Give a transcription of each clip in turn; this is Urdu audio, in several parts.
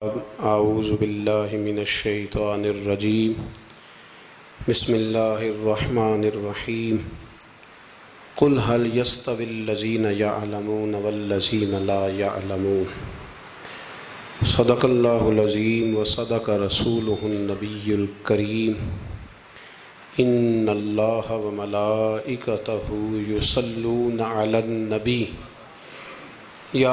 اعوذ باللہ من الشیطان الرجیم بسم اللہ الرحمن الرحیم قل هل يستوي الذین یعلمون والذین لا یعلمون صدق اللہ العظیم وصدق رسولہ النبی الکریم ان اللہ وملائکتہ یصلون علی النبی یا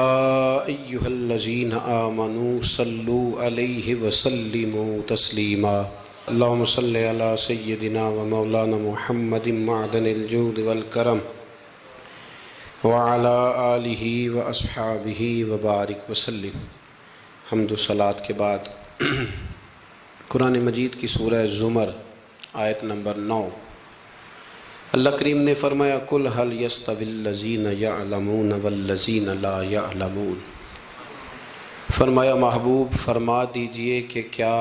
ایہا الذین آمنوا صلوا علیہ وسلموا تسلیما اللہم صلی علی سیدنا و مولانا محمد معدن الجود والکرم وعلی آلہ و اصحابہ وبارک وسلم۔ حمد و صلاۃ کے بعد قرآن مجید کی سورہ زمر آیت نمبر 9، اللہ کریم نے فرمایا قل هل يستوي الذین یعلمون والذین لا یعلمون، فرمایا محبوب فرما دیجئے کہ کیا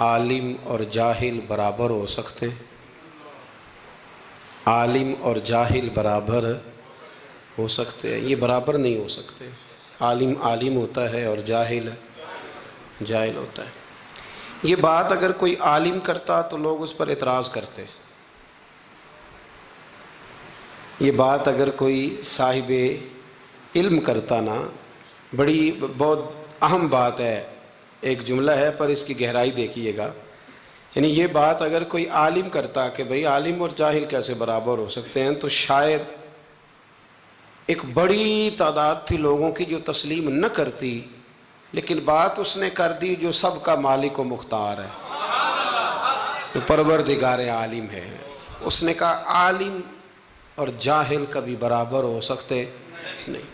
عالم اور جاہل برابر ہو سکتے ہیں؟ عالم اور جاہل برابر ہو سکتے ہیں؟ یہ برابر نہیں ہو سکتے۔ عالم عالم ہوتا ہے اور جاہل جاہل ہوتا ہے۔ یہ بات اگر کوئی عالم کرتا تو لوگ اس پر اعتراض کرتے، یہ بات اگر کوئی صاحب علم کرتا نا، بہت اہم بات ہے، ایک جملہ ہے پر اس کی گہرائی دیکھیے گا، یعنی یہ بات اگر کوئی عالم کرتا کہ بھئی عالم اور جاہل کیسے برابر ہو سکتے ہیں، تو شاید ایک بڑی تعداد تھی لوگوں کی جو تسلیم نہ کرتی، لیکن بات اس نے کر دی جو سب کا مالک و مختار ہے، جو پروردگار عالم ہے۔ اس نے کہا عالم اور جاہل کبھی برابر ہو سکتے نہیں۔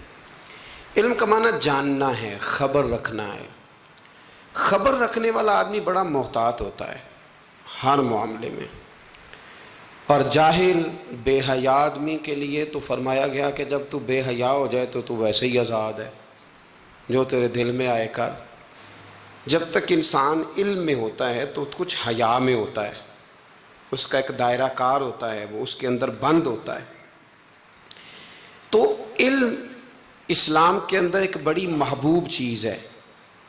علم کا معنی جاننا ہے، خبر رکھنا ہے۔ خبر رکھنے والا آدمی بڑا محتاط ہوتا ہے ہر معاملے میں، اور جاہل بے حیا آدمی کے لیے تو فرمایا گیا کہ جب تو بے حیا ہو جائے تو ویسے ہی آزاد ہے، جو تیرے دل میں آئے کر۔ جب تک انسان علم میں ہوتا ہے تو کچھ حیا میں ہوتا ہے، اس کا ایک دائرہ کار ہوتا ہے، وہ اس کے اندر بند ہوتا ہے۔ تو علم اسلام کے اندر ایک بڑی محبوب چیز ہے،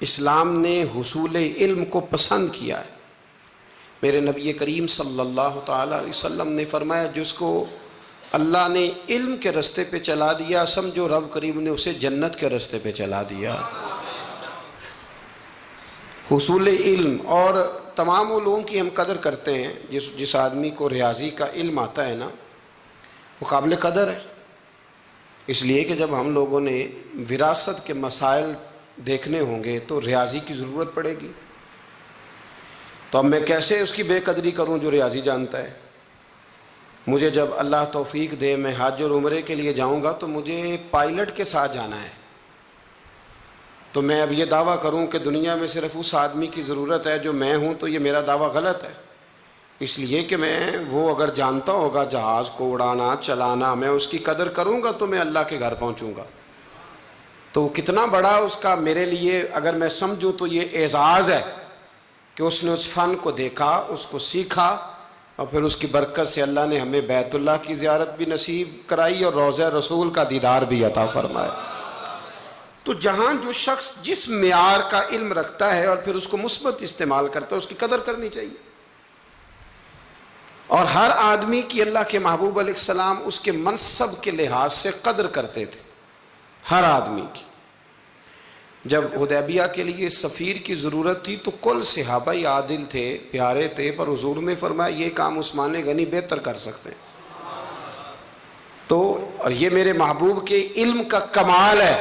اسلام نے حصول علم کو پسند کیا ہے۔ میرے نبی کریم صلی اللہ تعالیٰ علیہ وسلم نے فرمایا جس کو اللہ نے علم کے رستے پہ چلا دیا، سمجھو رب کریم نے اسے جنت کے رستے پہ چلا دیا۔ حصول علم، اور تمام علوم کی ہم قدر کرتے ہیں۔ جس آدمی کو ریاضی کا علم آتا ہے نا، وہ قابل قدر ہے، اس لیے کہ جب ہم لوگوں نے وراثت کے مسائل دیکھنے ہوں گے تو ریاضی کی ضرورت پڑے گی۔ تو اب میں کیسے اس کی بے قدری کروں جو ریاضی جانتا ہے؟ مجھے جب اللہ توفیق دے میں حج اور عمرے کے لیے جاؤں گا تو مجھے پائلٹ کے ساتھ جانا ہے، تو میں اب یہ دعویٰ کروں کہ دنیا میں صرف اس آدمی کی ضرورت ہے جو میں ہوں، تو یہ میرا دعویٰ غلط ہے، اس لیے کہ میں وہ اگر جانتا ہوگا جہاز کو اڑانا چلانا، میں اس کی قدر کروں گا تو میں اللہ کے گھر پہنچوں گا۔ تو کتنا بڑا اس کا میرے لیے اگر میں سمجھوں تو یہ اعزاز ہے کہ اس نے اس فن کو دیکھا، اس کو سیکھا، اور پھر اس کی برکت سے اللہ نے ہمیں بیت اللہ کی زیارت بھی نصیب کرائی اور روضہ رسول کا دیدار بھی عطا فرمایا۔ تو جہاں جو شخص جس معیار کا علم رکھتا ہے اور پھر اس کو مثبت استعمال کرتا ہے، اس کی قدر کرنی چاہیے۔ اور ہر آدمی کی اللہ کے محبوب علیہ السلام اس کے منصب کے لحاظ سے قدر کرتے تھے، ہر آدمی کی۔ جب حدیبیہ کے لیے سفیر کی ضرورت تھی تو کل صحابہ عادل تھے، پیارے تھے، پر حضور نے فرمایا یہ کام عثمان غنی بہتر کر سکتے ہیں۔ تو اور یہ میرے محبوب کے علم کا کمال ہے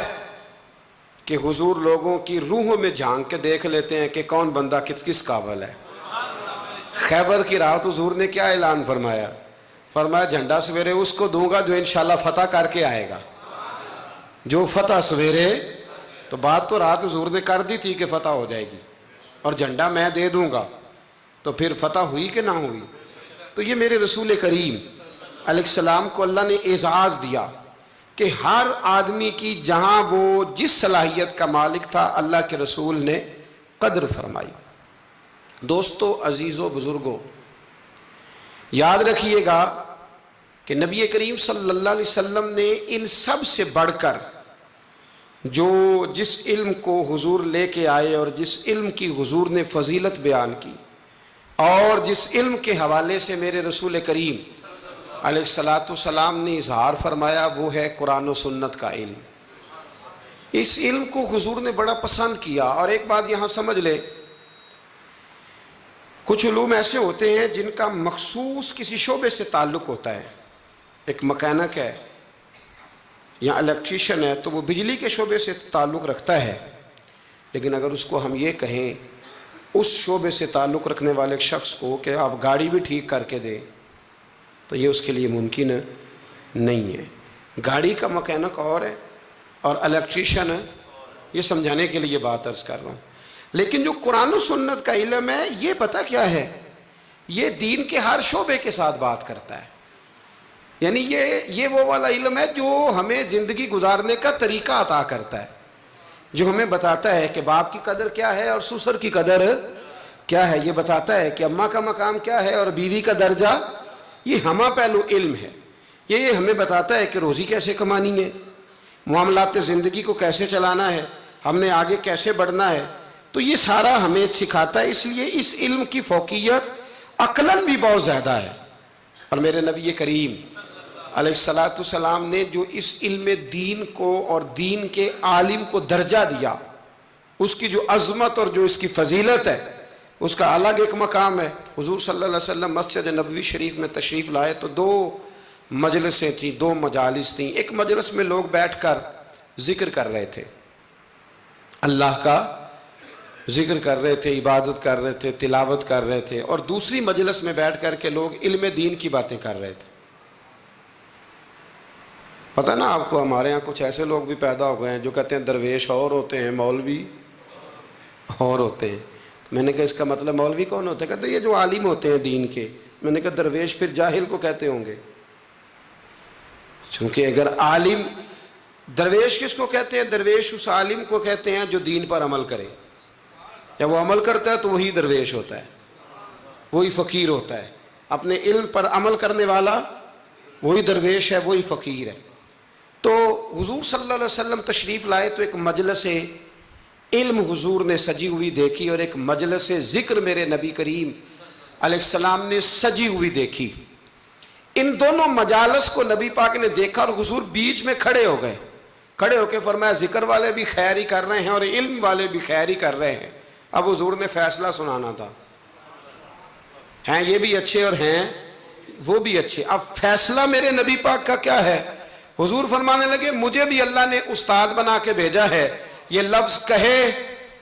کہ حضور لوگوں کی روحوں میں جھانک کے دیکھ لیتے ہیں کہ کون بندہ کس قابل ہے۔ خیبر کی رات حضور نے کیا اعلان فرمایا؟ فرمایا جھنڈا سویرے اس کو دوں گا جو انشاءاللہ فتح کر کے آئے گا، جو فتح سویرے۔ تو بات تو رات حضور نے کر دی تھی کہ فتح ہو جائے گی، اور جھنڈا میں دے دوں گا، تو پھر فتح ہوئی کہ نہ ہوئی؟ تو یہ میرے رسول کریم علیہ السلام کو اللہ نے اعزاز دیا کہ ہر آدمی کی جہاں وہ جس صلاحیت کا مالک تھا اللہ کے رسول نے قدر فرمائی۔ دوستو، عزیزو، بزرگو، یاد رکھیے گا کہ نبی کریم صلی اللہ علیہ وسلم نے ان سب سے بڑھ کر جو جس علم کو حضور لے کے آئے اور جس علم کی حضور نے فضیلت بیان کی اور جس علم کے حوالے سے میرے رسول کریم علیہ الصلاۃ والسلام نے اظہار فرمایا، وہ ہے قرآن و سنت کا علم۔ اس علم کو حضور نے بڑا پسند کیا۔ اور ایک بات یہاں سمجھ لے، کچھ علوم ایسے ہوتے ہیں جن کا مخصوص کسی شعبے سے تعلق ہوتا ہے۔ ایک مکینک ہے یا الیکٹریشین ہے تو وہ بجلی کے شعبے سے تعلق رکھتا ہے، لیکن اگر اس کو ہم یہ کہیں اس شعبے سے تعلق رکھنے والے شخص کو کہ آپ گاڑی بھی ٹھیک کر کے دیں تو یہ اس کے لیے ممکن نہیں ہے۔ گاڑی کا مکینک اور ہے اور الیکٹریشین ہے، یہ سمجھانے کے لیے بات عرض کر رہا ہوں۔ لیکن جو قرآن و سنت کا علم ہے، یہ پتہ کیا ہے، یہ دین کے ہر شعبے کے ساتھ بات کرتا ہے۔ یعنی یہ وہ والا علم ہے جو ہمیں زندگی گزارنے کا طریقہ عطا کرتا ہے، جو ہمیں بتاتا ہے کہ باپ کی قدر کیا ہے اور سسر کی قدر کیا ہے، یہ بتاتا ہے کہ اماں کا مقام کیا ہے اور بیوی کا درجہ، یہ ہمہ پہلو علم ہے۔ یہ ہمیں بتاتا ہے کہ روزی کیسے کمانی ہے، معاملات زندگی کو کیسے چلانا ہے، ہم نے آگے کیسے بڑھنا ہے، تو یہ سارا ہمیں سکھاتا ہے۔ اس لیے اس علم کی فوقیت عقلاً بھی بہت زیادہ ہے۔ اور میرے نبی کریم علیہ الصلاۃ والسلام نے جو اس علم دین کو اور دین کے عالم کو درجہ دیا، اس کی جو عظمت اور جو اس کی فضیلت ہے، اس کا الگ ایک مقام ہے۔ حضور صلی اللہ علیہ وسلم مسجد نبوی شریف میں تشریف لائے تو دو مجلسیں تھیں، دو مجالس تھیں۔ ایک مجلس میں لوگ بیٹھ کر ذکر کر رہے تھے، اللہ کا ذکر کر رہے تھے، عبادت کر رہے تھے، تلاوت کر رہے تھے، اور دوسری مجلس میں بیٹھ کر کے لوگ علم دین کی باتیں کر رہے تھے۔ پتہ نا آپ کو، ہمارے ہاں کچھ ایسے لوگ بھی پیدا ہو گئے ہیں جو کہتے ہیں درویش اور ہوتے ہیں، مولوی اور ہوتے ہیں۔ میں نے کہا اس کا مطلب مولوی کون ہوتا ہے؟ کہتے ہیں یہ جو عالم ہوتے ہیں دین کے۔ میں نے کہا درویش پھر جاہل کو کہتے ہوں گے، چونکہ اگر عالم، درویش کس کو کہتے ہیں؟ درویش اس عالم کو کہتے ہیں جو دین پر عمل کرے، یا وہ عمل کرتا ہے تو وہی درویش ہوتا ہے، وہی فقیر ہوتا ہے۔ اپنے علم پر عمل کرنے والا وہی درویش ہے، وہی فقیر ہے۔ تو حضور صلی اللہ علیہ وسلم تشریف لائے تو ایک مجلس علم حضور نے سجی ہوئی دیکھی اور ایک مجلس ذکر میرے نبی کریم علیہ السلام نے سجی ہوئی دیکھی۔ ان دونوں مجالس کو نبی پاک نے دیکھا اور حضور بیچ میں کھڑے ہو گئے، کھڑے ہو کے فرمایا ذکر والے بھی خیر ہی کر رہے ہیں اور علم والے بھی خیر ہی کر رہے ہیں۔ اب حضور نے فیصلہ سنانا تھا، ہیں یہ بھی اچھے اور ہیں وہ بھی اچھے۔ اب فیصلہ میرے نبی پاک کا کیا ہے؟ حضور فرمانے لگے مجھے بھی اللہ نے استاد بنا کے بھیجا ہے، یہ لفظ کہے،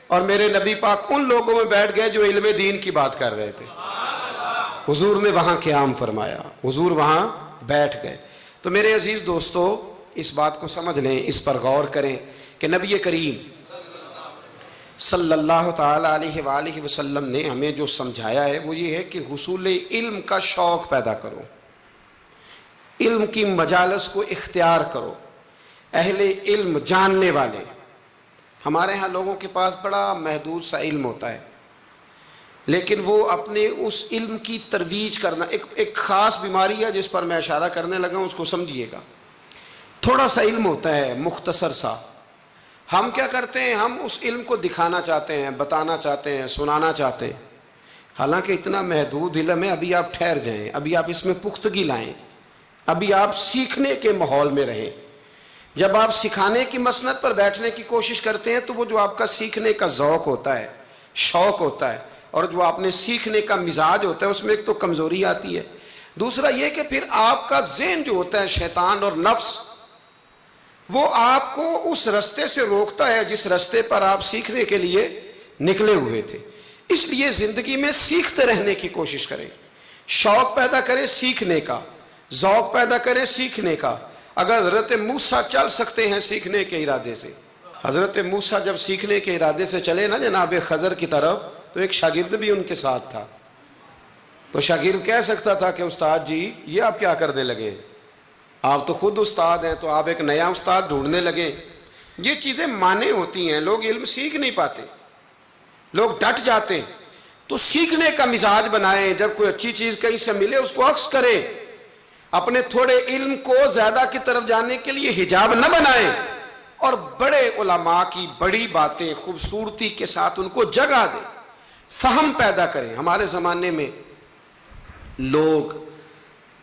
اور میرے نبی پاک ان لوگوں میں بیٹھ گئے جو علم دین کی بات کر رہے تھے۔ حضور نے وہاں قیام فرمایا، حضور وہاں بیٹھ گئے۔ تو میرے عزیز دوستو، اس بات کو سمجھ لیں، اس پر غور کریں کہ نبی کریم صلی اللہ تعالی علیہ وآلہ وسلم نے ہمیں جو سمجھایا ہے وہ یہ ہے کہ حصول علم کا شوق پیدا کرو، علم کی مجالس کو اختیار کرو، اہل علم جاننے والے۔ ہمارے ہاں لوگوں کے پاس بڑا محدود سا علم ہوتا ہے، لیکن وہ اپنے اس علم کی ترویج کرنا، ایک خاص بیماری ہے جس پر میں اشارہ کرنے لگا ہوں، اس کو سمجھیے گا۔ تھوڑا سا علم ہوتا ہے، مختصر سا، ہم کیا کرتے ہیں، ہم اس علم کو دکھانا چاہتے ہیں، بتانا چاہتے ہیں، سنانا چاہتے ہیں، حالانکہ اتنا محدود علم ہے۔ ابھی آپ ٹھہر جائیں، ابھی آپ اس میں پختگی لائیں، ابھی آپ سیکھنے کے ماحول میں رہیں۔ جب آپ سکھانے کی مسند پر بیٹھنے کی کوشش کرتے ہیں تو وہ جو آپ کا سیکھنے کا ذوق ہوتا ہے، شوق ہوتا ہے، اور جو آپ نے سیکھنے کا مزاج ہوتا ہے، اس میں ایک تو کمزوری آتی ہے، دوسرا یہ کہ پھر آپ کا ذہن جو ہوتا ہے، شیطان اور نفس، وہ آپ کو اس رستے سے روکتا ہے جس رستے پر آپ سیکھنے کے لیے نکلے ہوئے تھے۔ اس لیے زندگی میں سیکھتے رہنے کی کوشش کریں، شوق پیدا کریں سیکھنے کا، ذوق پیدا کریں سیکھنے کا۔ اگر حضرت موسیٰ چل سکتے ہیں سیکھنے کے ارادے سے، حضرت موسیٰ جب سیکھنے کے ارادے سے چلے نا جناب خضر کی طرف، تو ایک شاگرد بھی ان کے ساتھ تھا، تو شاگرد کہہ سکتا تھا کہ استاد جی یہ آپ کیا کرنے لگے، آپ تو خود استاد ہیں، تو آپ ایک نیا استاد ڈھونڈنے لگے۔ یہ چیزیں مانے ہوتی ہیں، لوگ علم سیکھ نہیں پاتے، لوگ ڈٹ جاتے۔ تو سیکھنے کا مزاج بنائیں، جب کوئی اچھی چیز کہیں سے ملے اس کو عکس کریں، اپنے تھوڑے علم کو زیادہ کی طرف جانے کے لیے حجاب نہ بنائیں، اور بڑے علماء کی بڑی باتیں خوبصورتی کے ساتھ ان کو جگہ دیں، فہم پیدا کریں۔ ہمارے زمانے میں لوگ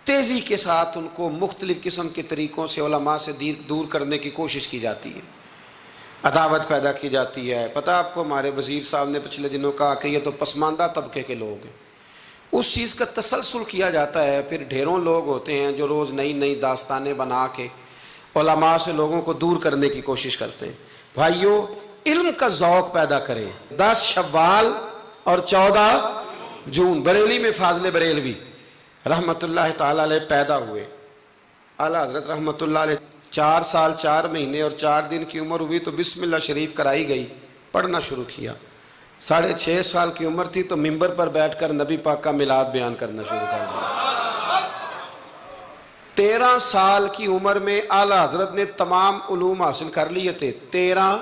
تیزی کے ساتھ ان کو مختلف قسم کے طریقوں سے علماء سے دور کرنے کی کوشش کی جاتی ہے، عداوت پیدا کی جاتی ہے۔ پتہ آپ کو ہمارے وزیر صاحب نے پچھلے دنوں کہا کہ یہ تو پسماندہ طبقے کے لوگ ہیں، اس چیز کا تسلسل کیا جاتا ہے۔ پھر ڈھیروں لوگ ہوتے ہیں جو روز نئی نئی داستانیں بنا کے علماء سے لوگوں کو دور کرنے کی کوشش کرتے ہیں۔ بھائیو، علم کا ذوق پیدا کریں۔ 10 شوال اور 14 جون بریلی میں فاضل بریلوی رحمت اللہ تعالی علیہ پیدا ہوئے۔ اعلیٰ حضرت رحمت اللہ علیہ 4 سال 4 مہینے اور 4 دن کی عمر ہوئی تو بسم اللہ شریف کرائی گئی، پڑھنا شروع کیا۔ 6.5 سال کی عمر تھی تو ممبر پر بیٹھ کر نبی پاک کا میلاد بیان کرنا شروع کر دیا۔ 13 سال کی عمر میں اعلیٰ حضرت نے تمام علوم حاصل کر لیے تھے۔ 13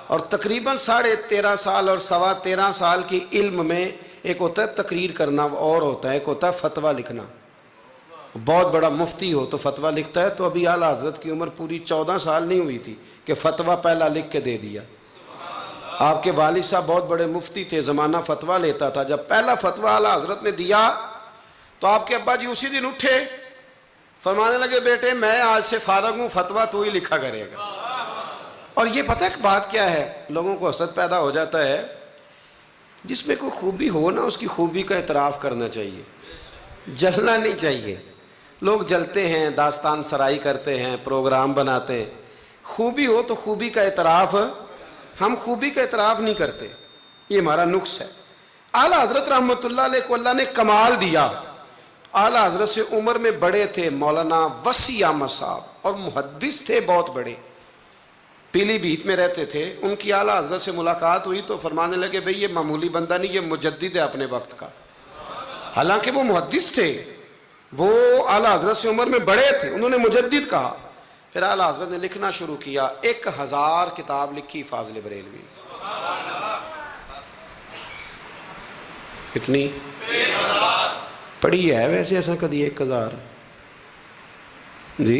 اور تقریباً 13.5 سال اور 13.25 سال کی علم میں ایک ہوتا ہے تقریر کرنا اور ہوتا ہے ایک ہوتا ہے فتویٰ لکھنا۔ بہت بڑا مفتی ہو تو فتویٰ لکھتا ہے، تو ابھی اعلیٰ حضرت کی عمر پوری 14 سال نہیں ہوئی تھی کہ فتویٰ پہلا لکھ کے دے دیا۔ آپ کے والد صاحب بہت بڑے مفتی تھے، زمانہ فتویٰ لیتا تھا۔ جب پہلا فتویٰ اعلیٰ حضرت نے دیا تو آپ کے ابا جی اسی دن اٹھے، فرمانے لگے بیٹے میں آج سے فارغ ہوں، فتویٰ تو ہی لکھا کرے گا۔ اور یہ پتہ ہے بات کیا ہے، لوگوں کو حسد پیدا ہو جاتا ہے۔ جس میں کوئی خوبی ہو نا، اس کی خوبی کا اعتراف کرنا چاہیے، جلنا نہیں چاہیے۔ لوگ جلتے ہیں، داستان سرائی کرتے ہیں، پروگرام بناتے ہیں۔ خوبی ہو تو خوبی کا اعتراف، ہم خوبی کا اعتراف نہیں کرتے، یہ ہمارا نقص ہے۔ اعلیٰ حضرت رحمت اللہ علیہ کو اللہ نے کمال دیا۔ اعلیٰ حضرت سے عمر میں بڑے تھے مولانا وسیع احمد صاحب، اور محدث تھے بہت بڑے، پیلی بھیت میں رہتے تھے۔ ان کی اعلیٰ حضرت سے ملاقات ہوئی تو فرمانے لگے بھئی یہ معمولی بندہ نہیں، یہ مجدد ہے اپنے وقت کا۔ حالانکہ وہ محدث تھے، وہ اعلیٰ حضرت سے عمر میں بڑے تھے، انہوں نے مجدد کہا۔ پھر اعلیٰ حضرت نے لکھنا شروع کیا، 1000 کتاب لکھی فاضل بریلوی۔ کتنی پڑھی ہے ویسے ایسا کدی 1000؟ جی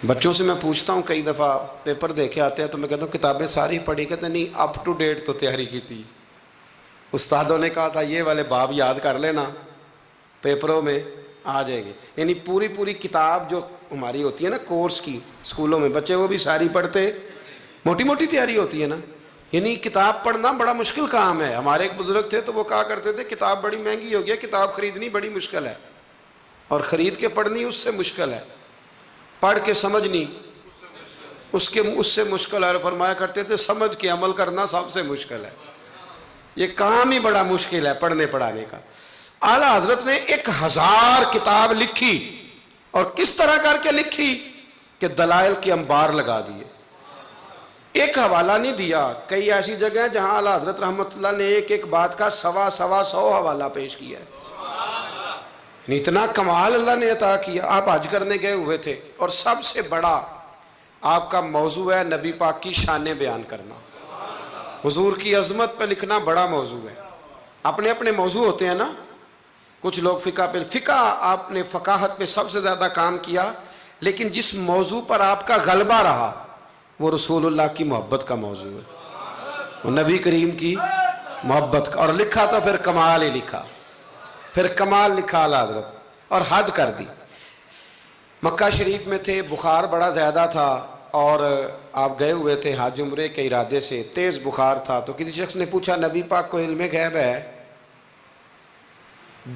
بچوں سے میں پوچھتا ہوں، کئی دفعہ پیپر دیکھے آتے ہیں تو میں کہتا ہوں کتابیں ساری پڑھی، کہتے ہیں نہیں اپ ٹو ڈیٹ تو تیاری کی تھی، استادوں نے کہا تھا یہ والے باب یاد کر لینا پیپروں میں آ جائے گی۔ یعنی پوری کتاب جو ہماری ہوتی ہے نا کورس کی، اسکولوں میں بچے وہ بھی ساری پڑھتے، موٹی موٹی تیاری ہوتی ہے نا۔ یعنی کتاب پڑھنا بڑا مشکل کام ہے۔ ہمارے ایک بزرگ تھے تو وہ کہا کرتے تھے کتاب بڑی مہنگی ہو گئی، کتاب خریدنی بڑی مشکل ہے، اور خرید کے پڑھنی اس سے مشکل ہے، پڑھ کے سمجھنی اس سے مشکل ہے۔ اور فرمایا کرتے تھے سمجھ کے عمل کرنا سب سے مشکل ہے، یہ کام ہی بڑا مشکل ہے پڑھنے پڑھانے کا۔ اعلیٰ حضرت نے 1000 کتاب لکھی، اور کس طرح کر کے لکھی کہ دلائل کے انبار لگا دیے، ایک حوالہ نہیں دیا۔ کئی ایسی جگہ ہیں جہاں اعلیٰ حضرت رحمت اللہ نے ایک بات کا 100 حوالہ پیش کیا ہے۔ اتنا کمال اللہ نے عطا کیا۔ آپ حج کرنے گئے ہوئے تھے، اور سب سے بڑا آپ کا موضوع ہے نبی پاک کی شانیں بیان کرنا، حضور کی عظمت پہ لکھنا بڑا موضوع ہے۔ اپنے اپنے موضوع ہوتے ہیں نا، کچھ لوگ فقہ آپ نے فقاہت پہ سب سے زیادہ کام کیا، لیکن جس موضوع پر آپ کا غلبہ رہا وہ رسول اللہ کی محبت کا موضوع ہے، وہ نبی کریم کی محبت کا، اور لکھا تو پھر کمال ہی لکھا، پھر کمال لکھا اعلیٰ حضرت، اور حد کر دی۔ مکہ شریف میں تھے، بخار بڑا زیادہ تھا، اور آپ گئے ہوئے تھے حج عمرے کے ارادے سے، تیز بخار تھا، تو کسی شخص نے پوچھا نبی پاک کو علم غیب ہے؟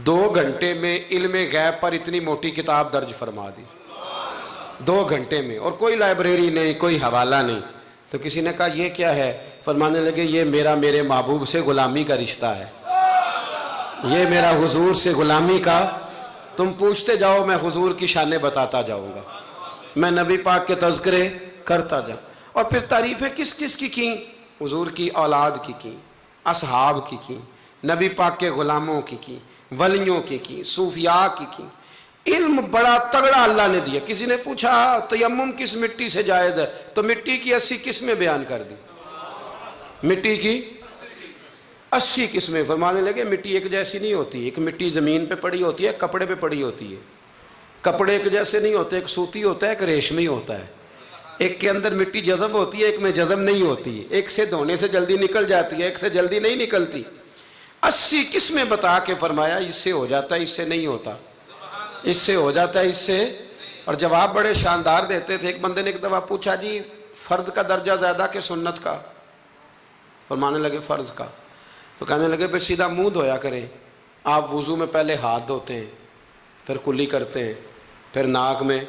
2 گھنٹے میں علم غیب پر اتنی موٹی کتاب درج فرما دی، 2 گھنٹے میں، اور کوئی لائبریری نہیں، کوئی حوالہ نہیں۔ تو کسی نے کہا یہ کیا ہے؟ فرمانے لگے یہ میرے محبوب سے غلامی کا رشتہ ہے، یہ میرا حضور سے غلامی کا، تم پوچھتے جاؤ میں حضور کی شانیں بتاتا جاؤں گا، میں نبی پاک کے تذکرے کرتا جاؤں۔ اور پھر تعریفیں کس کس کی حضور کی اولاد کی اصحاب کی نبی پاک کے غلاموں کی ولیوں کی صوفیاء کی علم بڑا تگڑا اللہ نے دیا۔ کسی نے پوچھا تیمم کس مٹی سے جائز ہے؟ تو مٹی کی 80 قسمیں بیان کر دی، مٹی کی 80 قسمیں۔ فرمانے لگے مٹی ایک جیسی نہیں ہوتی، ایک مٹی زمین پہ پڑی ہوتی ہے، کپڑے پہ پڑی ہوتی ہے، کپڑے ایک جیسے نہیں ہوتے، ایک سوتی ہوتا ہے، ایک ریشمی ہوتا ہے۔ ایک کے اندر مٹی جذب ہوتی ہے، ایک میں جذب نہیں ہوتی، ایک سے دھونے سے جلدی نکل جاتی ہے، ایک سے جلدی نہیں نکلتی۔ 80 قسمیں بتا کے فرمایا اس سے ہو جاتا ہے، اس سے نہیں ہوتا، اس سے ہو جاتا ہے، اس سے۔ اور جواب بڑے شاندار دیتے تھے۔ ایک بندے نے ایک دفعہ پوچھا جی فرض کا درجہ زیادہ کہ سنت کا؟ فرمانے لگے فرض کا۔ تو کہنے لگے پھر سیدھا منہ دھویا کریں، آپ وضو میں پہلے ہاتھ دھوتے ہیں، پھر کلی کرتے ہیں، پھر ناک میں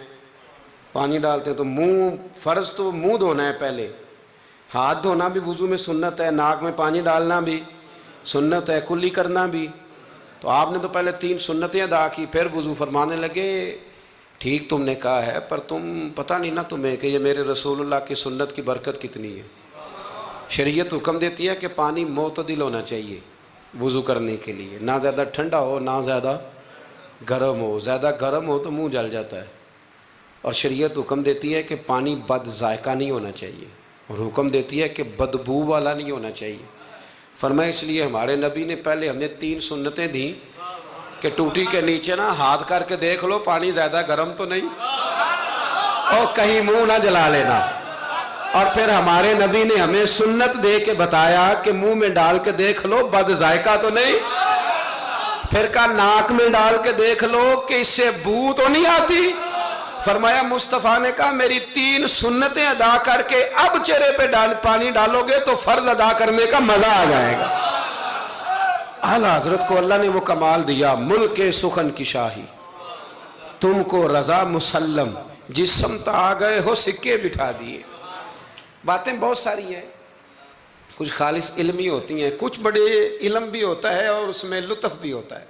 پانی ڈالتے ہیں، تو منہ فرض تو منہ دھونا ہے پہلے، ہاتھ دھونا بھی وضو میں سنت ہے، ناک میں پانی ڈالنا بھی سنت ہے، کلی کرنا بھی۔ تو آپ نے تو پہلے 3 سنتیں ادا کی پھر وضو۔ فرمانے لگے ٹھیک تم نے کہا ہے، پر تم پتہ نہیں نا تمہیں کہ یہ میرے رسول اللہ کی سنت کی برکت کتنی ہے۔ شریعت حکم دیتی ہے کہ پانی معتدل ہونا چاہیے وضو کرنے کے لیے، نہ زیادہ ٹھنڈا ہو نہ زیادہ گرم ہو، زیادہ گرم ہو تو منہ جل جاتا ہے۔ اور شریعت حکم دیتی ہے کہ پانی بد ذائقہ نہیں ہونا چاہیے، اور حکم دیتی ہے کہ بدبو والا نہیں ہونا چاہیے۔ فرمایا اس لیے ہمارے نبی نے پہلے ہمیں 3 سنتیں دیں کہ ٹوٹی کے نیچے نا ہاتھ کر کے دیکھ لو پانی زیادہ گرم تو نہیں، اور کہیں منہ نہ جلا لینا۔ اور پھر ہمارے نبی نے ہمیں سنت دے کے بتایا کہ منہ میں ڈال کے دیکھ لو بد ذائقہ تو نہیں، پھر کہا ناک میں ڈال کے دیکھ لو کہ اس سے بو تو نہیں آتی۔ فرمایا مصطفیٰ نے کہا میری 3 سنتیں ادا کر کے اب چہرے پہ پانی ڈالو گے تو فرض ادا کرنے کا مزہ آ جائے گا۔ اعلیٰ حضرت کو اللہ نے وہ کمال دیا، ملک سخن کی شاہی تم کو رضا مسلم، جس سمت آ گئے ہو سکے بٹھا دیے۔ باتیں بہت ساری ہیں، کچھ خالص علمی ہوتی ہیں، کچھ بڑے علم بھی ہوتا ہے اور اس میں لطف بھی ہوتا ہے۔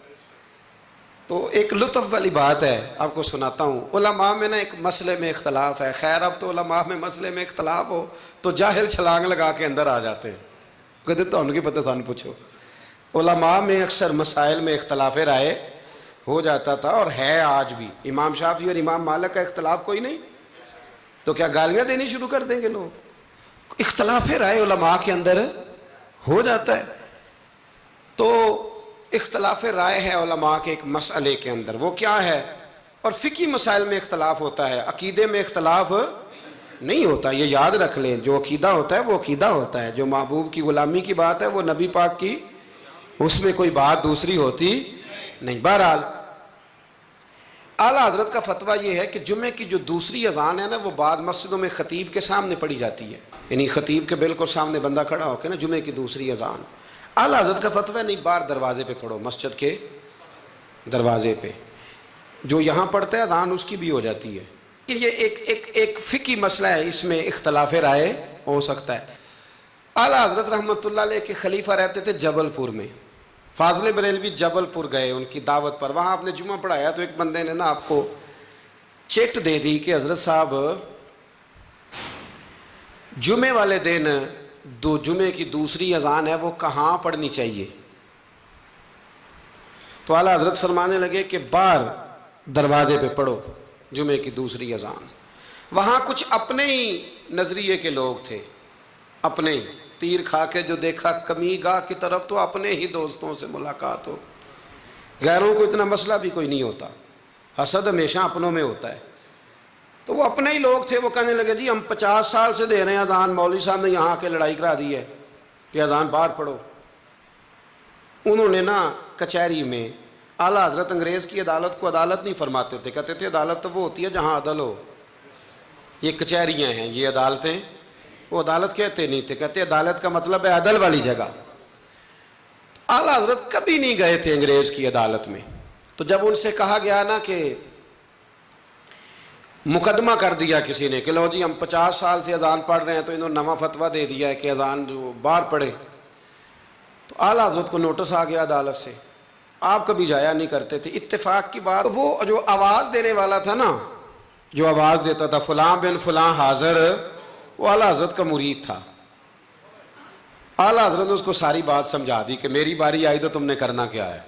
تو ایک لطف والی بات ہے آپ کو سناتا ہوں۔ علماء میں نا ایک مسئلے میں اختلاف ہے، خیر اب تو علماء میں مسئلے میں اختلاف ہو تو جاہل چھلانگ لگا کے اندر آ جاتے ہیں، کہتے تو ان کی پتہ تھا پوچھو۔ علماء میں اکثر مسائل میں اختلاف رائے ہو جاتا تھا اور ہے آج بھی۔ امام شافعی اور امام مالک کا اختلاف کوئی نہیں تو کیا گالیاں دینی شروع کر دیں گے لوگ؟ اختلاف رائے علماء کے اندر ہو جاتا ہے۔ تو اختلاف رائے ہے علماء کے ایک مسئلے کے اندر، وہ کیا ہے؟ اور فقہی مسائل میں اختلاف ہوتا ہے، عقیدے میں اختلاف نہیں ہوتا، یہ یاد رکھ لیں۔ جو عقیدہ ہوتا ہے وہ عقیدہ ہوتا ہے، جو محبوب کی غلامی کی بات ہے وہ نبی پاک کی، اس میں کوئی بات دوسری ہوتی نہیں۔ بہرحال اعلیٰ حضرت کا فتویٰ یہ ہے کہ جمعے کی جو دوسری اذان ہے نا وہ بعد مسجدوں میں خطیب کے سامنے پڑھی جاتی ہے، یعنی خطیب کے بالکل سامنے بندہ کھڑا ہو کے نا جمعے کی دوسری اذان۔ اعلیٰ حضرت کا فتویٰ نہیں باہر دروازے پہ پڑھو، مسجد کے دروازے پہ جو یہاں پڑھتا ہے اذان اس کی بھی ہو جاتی ہے۔ یہ ایک فقہی مسئلہ ہے، اس میں اختلاف رائے ہو سکتا ہے۔ اعلیٰ حضرت رحمۃ اللہ علیہ کے خلیفہ رہتے تھے جبل پور میں، فاضل بریلوی جبل پور گئے ان کی دعوت پر، وہاں آپ نے جمعہ پڑھایا تو ایک بندے نے نا آپ کو چٹ دے دی کہ حضرت صاحب جمعے والے دن جمعے کی دوسری اذان ہے وہ کہاں پڑھنی چاہیے؟ تو اعلیٰ حضرت فرمانے لگے کہ باہر دروازے پہ پڑھو جمعے کی دوسری اذان۔ وہاں کچھ اپنے ہی نظریے کے لوگ تھے، اپنے ہی تیر کھا کے جو دیکھا کمی گاہ کی طرف تو اپنے ہی دوستوں سے ملاقات ہو، غیروں کو اتنا مسئلہ بھی کوئی نہیں ہوتا، حسد ہمیشہ اپنوں میں ہوتا ہے۔ تو وہ اپنے ہی لوگ تھے، وہ کہنے لگے جی ہم 50 سال سے دے رہے ہیں اذان، مولوی صاحب نے یہاں کے لڑائی کرا دی ہے کہ اذان باہر پڑھو۔ انہوں نے نا کچہری میں، اعلیٰ حضرت انگریز کی عدالت کو عدالت نہیں فرماتے تھے، کہتے تھے عدالت تو وہ ہوتی ہے جہاں عدل ہو، یہ کچہریاں ہیں یہ عدالتیں، وہ عدالت کہتے نہیں تھے، کہتے عدالت کا مطلب ہے عدل والی جگہ۔ اعلیٰ حضرت کبھی نہیں گئے تھے انگریز کی عدالت میں، تو جب ان سے کہا گیا نا کہ مقدمہ کر دیا کسی نے کہ لو جی ہم 50 سال سے اذان پڑھ رہے ہیں تو انہوں نے نواں فتویٰ دے دیا ہے کہ اذان جو باہر پڑھے، تو اعلیٰ حضرت کو نوٹس آ گیا عدالت سے، آپ کبھی جایا نہیں کرتے تھے۔ اتفاق کی بات، وہ جو آواز دینے والا تھا نا، جو آواز دیتا تھا فلاں بن فلاں حاضر، وہ اعلیٰ حضرت کا مرید تھا۔ اعلیٰ حضرت نے اس کو ساری بات سمجھا دی کہ میری باری آئی تو تم نے کرنا کیا ہے؟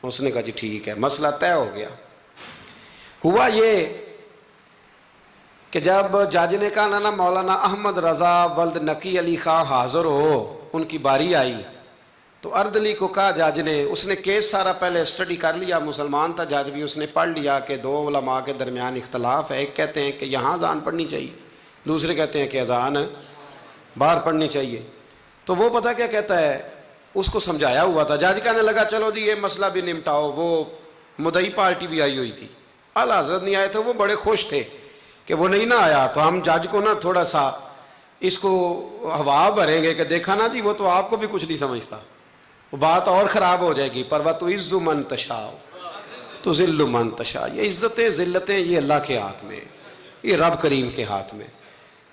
اس نے کہا جی ٹھیک ہے، مسئلہ طے ہو گیا۔ ہوا یہ کہ جب جج نے کہا نا مولانا احمد رضا ولد نقی علی خان حاضر ہو، ان کی باری آئی، تو اردلی کو کہا جج نے، اس نے کیس سارا پہلے اسٹڈی کر لیا، مسلمان تھا جج بھی، اس نے پڑھ لیا کہ 2 علماء کے درمیان اختلاف ہے، ایک کہتے ہیں کہ یہاں اذان پڑھنی چاہیے، دوسرے کہتے ہیں کہ اذان باہر پڑھنی چاہیے. تو وہ پتہ کیا کہتا ہے, اس کو سمجھایا ہوا تھا. جج کہنے لگا چلو جی یہ مسئلہ بھی نمٹاؤ. وہ مدعی پارٹی بھی آئی ہوئی تھی, اعلیٰ حضرت نہیں آئے تھے. وہ بڑے خوش تھے کہ وہ نہیں نہ آیا, تو ہم جج کو نا تھوڑا سا اس کو ہوا بھریں گے کہ دیکھا نا جی وہ تو آپ کو بھی کچھ نہیں سمجھتا, وہ بات اور خراب ہو جائے گی. پر وَتُعِزُّ مَن تَشَاءُ تُذِلُّ مَن تَشَاءُ. یہ عزتیں ذلتیں یہ اللہ کے ہاتھ میں, یہ رب کریم کے ہاتھ میں.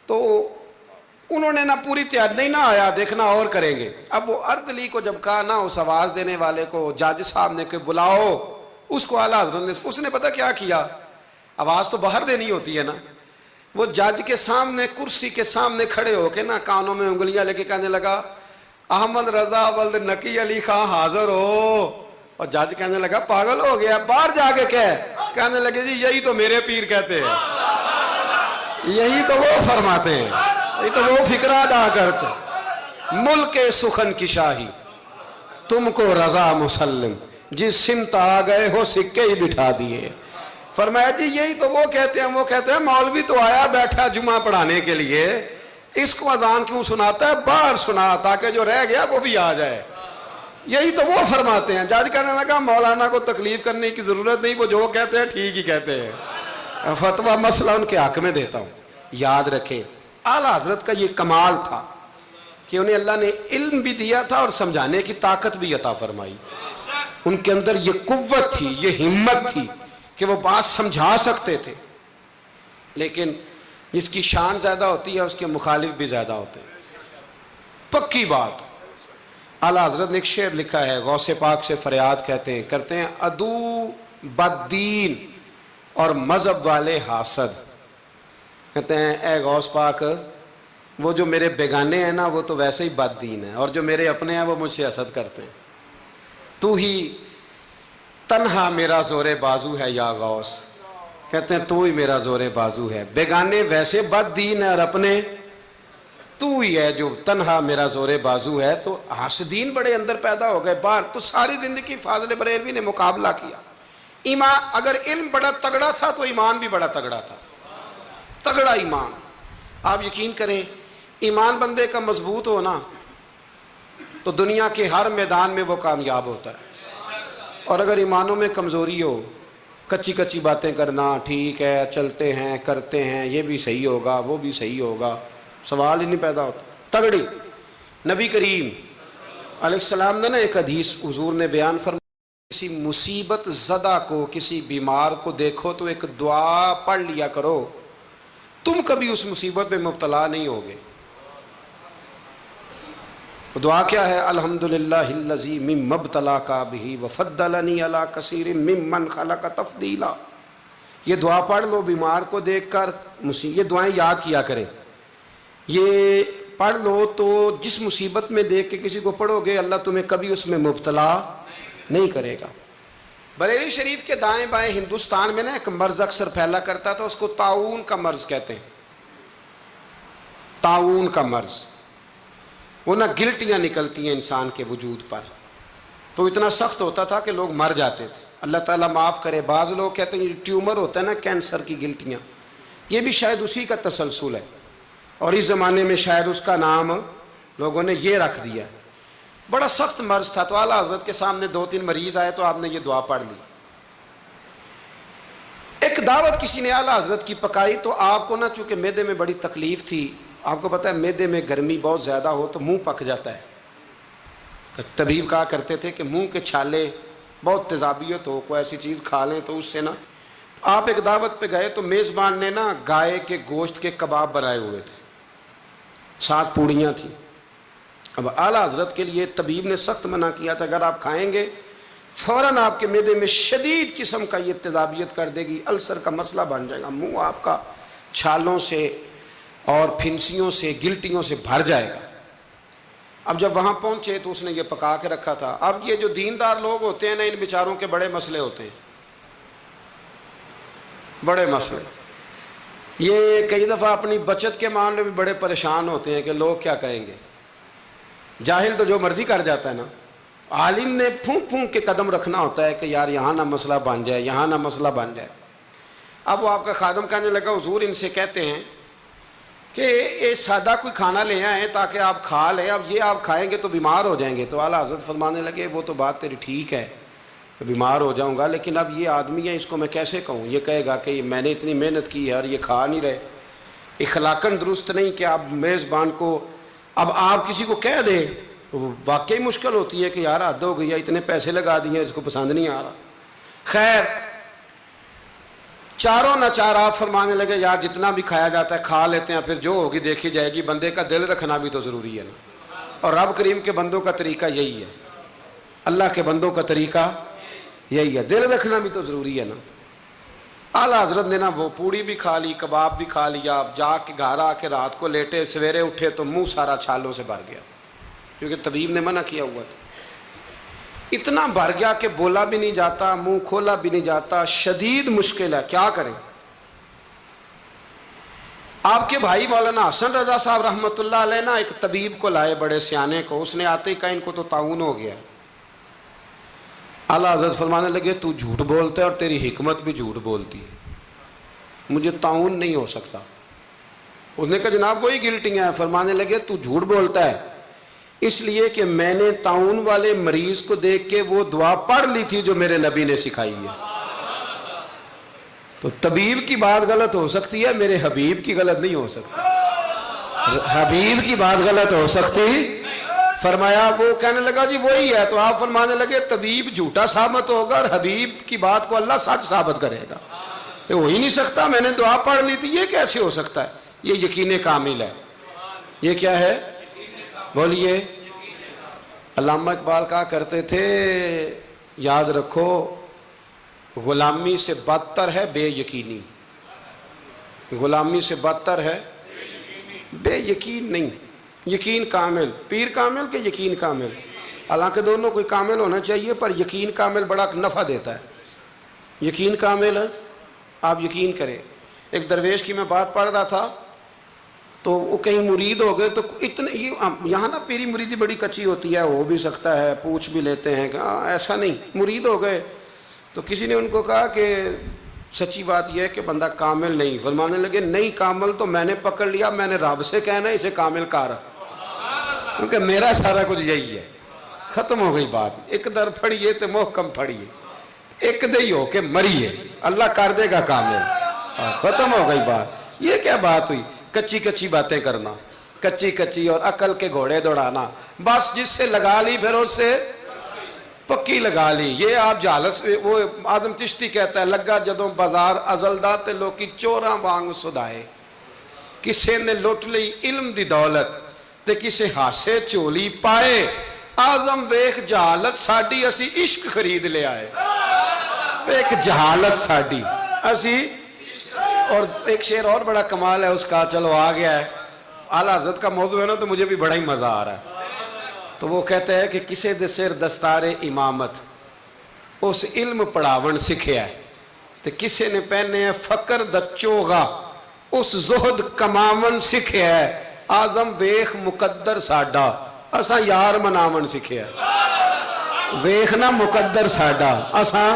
تو انہوں نے نا پوری تیاری, نہیں نہ آیا دیکھنا اور کریں گے. اب وہ اردلی کو جب کہا نا اس آواز دینے والے کو, جج صاحب نے کہ بلاؤ اس کو, اعلیٰ حضرت نے, اس نے پتہ کیا کیا, آواز تو باہر دینی ہوتی ہے نا, وہ جج کے سامنے کرسی کے سامنے کھڑے ہو کے نا کانوں میں انگلیاں لے کے کہنے لگا احمد رضا ولد نقی علی خان حاضر ہو. اور جج کہنے لگا پاگل ہو گیا, باہر جا کے کہنے لگے جی یہی تو میرے پیر کہتے ہیں, یہی تو وہ فرماتے ہیں, یہی تو وہ فکرہ ادا کرتے. ملک سخن کی شاہی تم کو رضا مسلم, جس سمت آ گئے ہو سکے ہی بٹھا دیے. فرمایا جی یہی تو وہ کہتے ہیں. وہ کہتے ہیں مولوی تو آیا بیٹھا جمعہ پڑھانے کے لیے, اس کو اذان کیوں سناتا ہے, باہر سنا تاکہ جو رہ گیا وہ بھی آ جائے. یہی تو وہ فرماتے ہیں. جج کہنے لگا مولانا کو تکلیف کرنے کی ضرورت نہیں, وہ جو کہتے ہیں ٹھیک ہی کہتے ہیں. فتویٰ مسئلہ ان کے حق میں دیتا ہوں. یاد رکھیں اعلیٰ حضرت کا یہ کمال تھا کہ انہیں اللہ نے علم بھی دیا تھا اور سمجھانے کی طاقت بھی عطا فرمائی. ان کے اندر یہ قوت تھی, یہ ہمت تھی کہ وہ بات سمجھا سکتے تھے. لیکن جس کی شان زیادہ ہوتی ہے اس کے مخالف بھی زیادہ ہوتے ہیں. پکی بات. اعلیٰ حضرت نے ایک شعر لکھا ہے, غوث پاک سے فریاد کرتے ہیں عدو بددین اور مذہب والے حاسد. کہتے ہیں اے غوث پاک, وہ جو میرے بیگانے ہیں نا وہ تو ویسے ہی بد دین ہیں, اور جو میرے اپنے ہیں وہ مجھ سے حسد کرتے ہیں. تو ہی تنہا میرا زور بازو ہے یا غوث. کہتے ہیں تو ہی میرا زور بازو ہے. بیگانے ویسے بد دین ہے اور اپنے تو ہی ہے جو تنہا میرا زور بازو ہے. تو حاسدین بڑے اندر پیدا ہو گئے باہر. تو ساری زندگی فاضل بریلوی نے مقابلہ کیا. ایمان, اگر علم بڑا تگڑا تھا تو ایمان بھی بڑا تگڑا تھا, تگڑا ایمان. آپ یقین کریں ایمان بندے کا مضبوط ہونا تو دنیا کے ہر میدان میں وہ کامیاب ہوتا ہے. اور اگر ایمانوں میں کمزوری ہو, کچی کچی باتیں کرنا, ٹھیک ہے چلتے ہیں کرتے ہیں, یہ بھی صحیح ہوگا وہ بھی صحیح ہوگا, سوال ہی نہیں پیدا ہوتا. تگڑی. نبی کریم علیہ السلام نے نا ایک حدیث حضور نے بیان فرمایا, کسی مصیبت زدہ کو, کسی بیمار کو دیکھو تو ایک دعا پڑھ لیا کرو, تم کبھی اس مصیبت میں مبتلا نہیں ہوگے. دعا کیا ہے؟ الحمدللہ الذی مما ابتلاک بہ وفضلنی علی کثیر ممن خلق تفضیلا. یہ دعا پڑھ لو بیمار کو دیکھ کر, یہ دعائیں یاد کیا کریں. یہ پڑھ لو تو جس مصیبت میں دیکھ کے کسی کو پڑھو گے اللہ تمہیں کبھی اس میں مبتلا نہیں کرے گا. بریلی شریف کے دائیں بائیں ہندوستان میں نا ایک مرض اکثر پھیلا کرتا تھا, اس کو طاعون کا مرض کہتے ہیں. طاعون کا مرض, وہ نا گلٹیاں نکلتی ہیں انسان کے وجود پر, تو اتنا سخت ہوتا تھا کہ لوگ مر جاتے تھے. اللہ تعالیٰ معاف کرے. بعض لوگ کہتے ہیں یہ ٹیومر ہوتا ہے نا کینسر کی گلٹیاں, یہ بھی شاید اسی کا تسلسل ہے, اور اس زمانے میں شاید اس کا نام لوگوں نے یہ رکھ دیا. بڑا سخت مرض تھا. تو اعلیٰ حضرت کے سامنے 2-3 مریض آئے تو آپ نے یہ دعا پڑھ لی. ایک دعوت کسی نے اعلیٰ حضرت کی پکائی, تو آپ کو نا چونکہ معدے میں بڑی تکلیف تھی, آپ کو پتہ ہے معدے میں گرمی بہت زیادہ ہو تو منہ پک جاتا ہے. طبیب کہا کرتے تھے کہ منہ کے چھالے بہت تیزابیت ہو, کوئی ایسی چیز کھا لیں تو اس سے نا. آپ ایک دعوت پہ گئے تو میزبان نے نا گائے کے گوشت کے کباب بنائے ہوئے تھے, 7 پوڑیاں تھیں. اب اعلیٰ حضرت کے لیے طبیب نے سخت منع کیا تھا, اگر آپ کھائیں گے فوراً آپ کے معدے میں شدید قسم کا یہ تیزابیت کر دے گی, السر کا مسئلہ بن جائے گا, منہ آپ کا چھالوں سے اور پھنسیوں سے گلٹیوں سے بھر جائے گا. اب جب وہاں پہنچے تو اس نے یہ پکا کے رکھا تھا. اب یہ جو دیندار لوگ ہوتے ہیں نا, ان بیچاروں کے بڑے مسئلے ہوتے ہیں, بڑے مسئلے. یہ کئی دفعہ اپنی بچت کے معاملے میں بڑے پریشان ہوتے ہیں کہ لوگ کیا کہیں گے. جاہل تو جو مرضی کر جاتا ہے نا, عالم نے پھونک پھونک کے قدم رکھنا ہوتا ہے کہ یار یہاں نہ مسئلہ بن جائے, یہاں نہ مسئلہ بن جائے. اب وہ آپ کا خادم کہنے لگا حضور ان سے کہتے ہیں کہ یہ سادہ کوئی کھانا لے آئے تاکہ آپ کھا لیں، اب یہ آپ کھائیں گے تو بیمار ہو جائیں گے. تو اعلیٰ حضرت فرمانے لگے وہ تو بات تیری ٹھیک ہے، بیمار ہو جاؤں گا، لیکن اب یہ آدمی ہے، اس کو میں کیسے کہوں؟ یہ کہے گا کہ میں نے اتنی محنت کی ہے اور یہ کھا نہیں رہے. اخلاقاً درست نہیں کہ آپ میزبان کو، اب آپ کسی کو کہہ دیں وہ واقعی مشکل ہوتی ہے کہ یار حد ہو گئی ہے، اتنے پیسے لگا دیے، اس کو پسند نہیں آ رہا. خیر چاروں ناچار آپ فرمانے لگے یار جتنا بھی کھایا جاتا ہے کھا لیتے ہیں، پھر جو ہوگی دیکھی جائے گی. بندے کا دل رکھنا بھی تو ضروری ہے نا، اور رب کریم کے بندوں کا طریقہ یہی ہے، اللہ کے بندوں کا طریقہ یہی ہے، دل رکھنا بھی تو ضروری ہے نا. اعلیٰ حضرت نے نا وہ پوڑی بھی کھا لی، کباب بھی کھا لیا. جا کے گھر آ کے رات کو لیٹے، سویرے اٹھے تو منہ سارا چھالوں سے بھر گیا، کیونکہ طبیب نے منع کیا ہوا تھا. اتنا بھر گیا کہ بولا بھی نہیں جاتا، منہ کھولا بھی نہیں جاتا، شدید مشکل ہے. کیا کریں؟ آپ کے بھائی مولانا حسن رضا صاحب رحمۃ اللہ علیہ نا ایک طبیب کو لائے، بڑے سیانے کو. اس نے آتے ہی کہا ان کو تو طاعون ہو گیا. اعلیٰ حضرت فرمانے لگے تو جھوٹ بولتا ہے اور تیری حکمت بھی جھوٹ بولتی ہے، مجھے طاعون نہیں ہو سکتا. اس نے کہا جناب وہی گلٹنگ ہے. فرمانے لگے تو جھوٹ بولتا ہے اس لیے کہ میں نے طاعون والے مریض کو دیکھ کے وہ دعا پڑھ لی تھی جو میرے نبی نے سکھائی ہے. تو طبیب کی بات غلط ہو سکتی ہے، میرے حبیب کی غلط نہیں ہو سکتی. حبیب کی بات غلط ہو سکتی. فرمایا وہ کہنے لگا جی وہی ہے. تو آپ فرمانے لگے طبیب جھوٹا ثابت ہوگا اور حبیب کی بات کو اللہ سچ ثابت کرے گا. یہ ہو ہی نہیں سکتا، میں نے دعا پڑھ لی تھی، یہ کیسے ہو سکتا ہے؟ یہ یقین کامل ہے. یہ کیا ہے بولیے؟ علامہ اقبال کہا کرتے تھے یاد رکھو غلامی سے بدتر ہے بے یقینی. غلامی سے بدتر ہے بے یقین نہیں. یقین کامل، پیر کامل کہ یقین کامل؟ حالانکہ دونوں کوئی کامل ہونا چاہیے، پر یقین کامل بڑا نفع دیتا ہے. یقین کامل ہے، آپ یقین کریں. ایک درویش کی میں بات پڑھ رہا تھا تو وہ کہیں مرید ہو گئے، تو اتنے یہاں نا پیری مریدی بڑی کچی ہوتی ہے، ہو بھی سکتا ہے، پوچھ بھی لیتے ہیں کہ ایسا نہیں. مرید ہو گئے تو کسی نے ان کو کہا کہ سچی بات یہ ہے کہ بندہ کامل نہیں. فرمانے لگے نہیں کامل تو میں نے پکڑ لیا، میں نے رب سے کہنا اسے کامل کر، کیونکہ میرا سارا کچھ یہی ہے. ختم ہو گئی بات. ایک در پھڑیے تو محکم پھڑیے، ایک دہی ہو کے مریے، اللہ کر دے گا کامل. ختم ہو گئی بات. یہ کیا بات ہوئی؟ کچی کچی باتیں کرنا، کچی کچی اور عقل کے گھوڑے دوڑانا. بس جس سے لگا لی پھر اس سے پکی لگا لی. یہ آپ جہالت سے، وہ آدم چشتی کہتا ہے لگا جدوں بازار ازلدا تے لوکی چوراں وانگ سدائے. کسے نے لٹ لی علم دی دولت تے کسے ہاسے چولی پائے. آزم ویخ جہالت ساڈی اسی عشق خرید لے آئے. ایک جہالت ساڈی اسی. اور ایک شعر اور بڑا کمال ہے اس کا، چلو آ گیا ہے، اعلیٰ حضرت کا موضوع ہے نا تو مجھے بھی بڑا ہی مزہ آ رہا ہے. تو وہ کہتے ہیں کہ کسے دے سر دستار امامت اس علم پڑھاون سکھیا ہے، تے کسے نے پہنے ہے فقر دچوغا اس زہد کماون سکھیا ہے. آزم ویخ مقدر ساڈا اساں یار مناون سکھیا ہے. ویخنا مقدر ساڈا اساں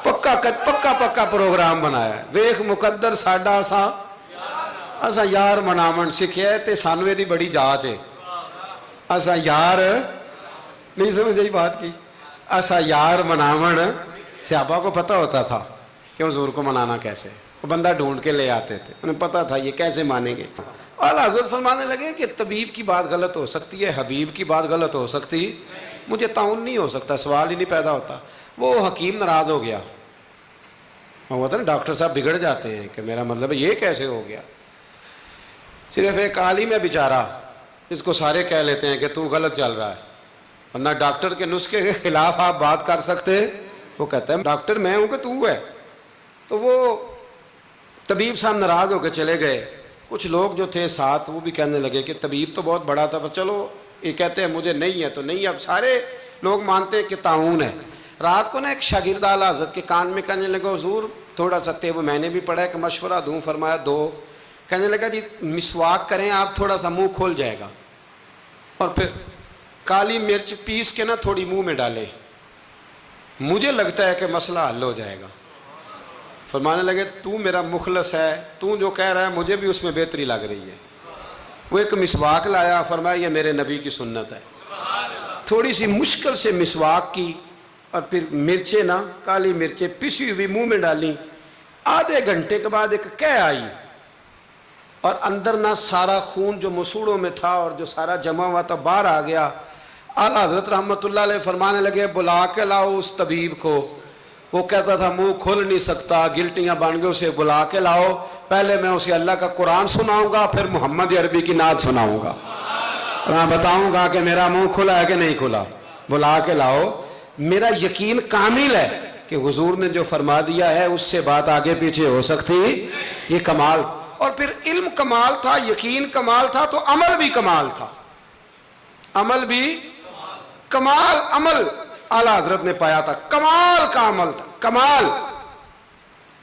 پکا پروگرام بنایا ہے. ویخ مقدر ساڈا اساں یار مناون سکھیا ہے. تے سانوے دی بڑی جاچ ہے، اساں یار نہیں سمجھ رہی بات کی. اساں یار مناون، صحابہ کو پتہ ہوتا تھا کہ حضور کو منانا کیسے، وہ بندہ ڈھونڈ کے لے آتے تھے، انہیں پتہ تھا یہ کیسے مانیں گے. اعلیٰ حضرت فرمانے لگے کہ طبیب کی بات غلط ہو سکتی ہے، حبیب کی بات غلط ہو سکتی، مجھے طاعون نہیں ہو سکتا. سوال ہی نہیں پیدا ہوتا. وہ حکیم ناراض ہو گیا. وہ ہوتا نا ڈاکٹر صاحب بگڑ جاتے ہیں کہ میرا مطلب یہ کیسے ہو گیا. صرف ایک عالم ہے بیچارہ، اس کو سارے کہہ لیتے ہیں کہ تو غلط چل رہا ہے، ورنہ ڈاکٹر کے نسخے کے خلاف آپ بات کر سکتے. وہ کہتا ہے ڈاکٹر میں ہوں کہ تو ہے. تو وہ طبیب صاحب ناراض ہو کے چلے گئے. کچھ لوگ جو تھے ساتھ وہ بھی کہنے لگے کہ طبیب تو بہت بڑا تھا، پر چلو یہ کہتے ہیں مجھے نہیں ہے تو نہیں. اب سارے لوگ مانتے ہیں کہ طاعون ہے. رات کو نا ایک شاگرد اعلیٰ حضرت کے کان میں کہنے لگا حضور تھوڑا سا تیب میں نے بھی پڑھا ہے کہ مشورہ دوں. فرمایا دو. کہنے لگا جی مسواک کریں آپ، تھوڑا سا منہ کھول جائے گا، اور پھر کالی مرچ پیس کے نا تھوڑی منہ میں ڈالیں، مجھے لگتا ہے کہ مسئلہ حل ہو جائے گا. فرمانے لگے تو میرا مخلص ہے، تو جو کہہ رہا ہے مجھے بھی اس میں بہتری لگ رہی ہے۔ وہ ایک مسواک لایا، فرمایا یہ میرے نبی کی سنت ہے۔ تھوڑی سی مشکل سے مسواک کی اور پھر مرچیں نا، کالی مرچیں پسی ہوئی منہ میں ڈالی۔ آدھے گھنٹے کے بعد ایک قے آئی اور اندر نہ سارا خون جو مسوڑوں میں تھا اور جو سارا جمع ہوا تھا باہر آ گیا۔ اعلیٰ حضرت رحمت اللہ علیہ فرمانے لگے بلا کے لاؤ اس طبیب کو۔ وہ کہتا تھا منہ کھل نہیں سکتا، گلٹیاں بن گئے، اسے بلا کے لاؤ، پہلے میں اسے اللہ کا قرآن سناؤں گا، پھر محمد عربی کی نعت سناؤں گا، میں بتاؤں گا کہ میرا منہ کھلا ہے کہ نہیں کھلا۔ بلا کے لاؤ۔ میرا یقین کامل ہے کہ حضور نے جو فرما دیا ہے اس سے بات آگے پیچھے ہو سکتی، یہ کمال۔ اور پھر علم کمال تھا، یقین کمال تھا، تو عمل بھی کمال تھا، عمل بھی کمال، عمل اعلیٰ حضرت نے پایا تھا، کمال کا عمل تھا، کمال۔